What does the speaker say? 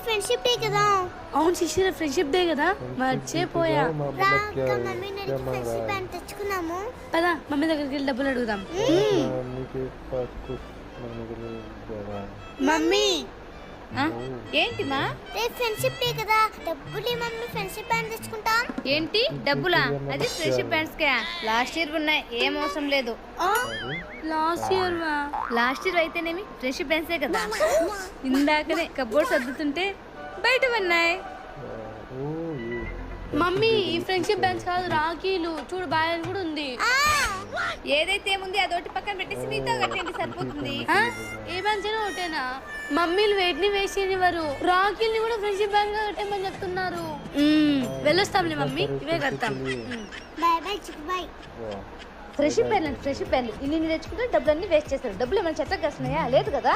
Friendship day కదా. అవును శిశిర ఫ్రెండ్షిప్ డే కదా, మర్చిపోయా. రా అక్క, మమ్మీ నేను ఫ్రెండ్షిప్ బ్యాండ్ తెచ్చుకున్నాము. పదా మమ్మీ దగ్గరికి వెళ్ళి డబ్బులు అడుగుదాం. మమ్మీ ఏంటి మా రేపు ఫ్రెండ్షిప్ డే కదా, డబ్బులు మమ్మీ ఫ్రెండ్షిప్ బ్యాండ్ తెచ్చుకుంటాం. ఏంటి డబ్బులా? అది ఫ్రెండ్షిప్ బ్యాండ్స్ కే లాస్ట్ ఇయర్ ఉన్నాయి, ఏం అవసరం లేదు. లాస్ట్ ఇయర్ లాస్ట్ ఇయర్ అయితేనేమి ఫ్రెండ్షిప్ బ్యాండ్సే కదా. ఇందాకనే కబోర్డ్ సర్దుతుంటే బయట ఉన్నాయి. మమ్మీ ఈ ఫ్రెండ్షిప్ బ్యాండ్స్ కాదు, రాఖీలు చూడు, బాయ్ కూడా ఉంది. ఏదైతే ఏముంది అదొకటి పక్కన పెట్టేసి మీతో కట్టండి, సరిపోతుంది. ఏ బ్యాండ్స్ అయినా ఒకటేనా? మమ్మీలు వేటిని వేస్ట్ చేయనివ్వరు, రాఖీల్ని కూడా ఫ్రెండ్షిప్ బ్యాండ్ గా కట్టేమని చెప్తున్నారు. వెళ్ళొస్తాంలే మమ్మీ, ఇవే కడతాం. బాయ్ బాయ్ చిక్కు బాయ్. ఫ్రెండ్షిప్ బ్యాండ్ ఇన్ని తెచ్చుకుంటే డబ్బులన్నీ వేస్ట్ చేస్తారు. డబ్బులు ఏమైనా చెట్లకు వస్తున్నాయా? లేదు కదా.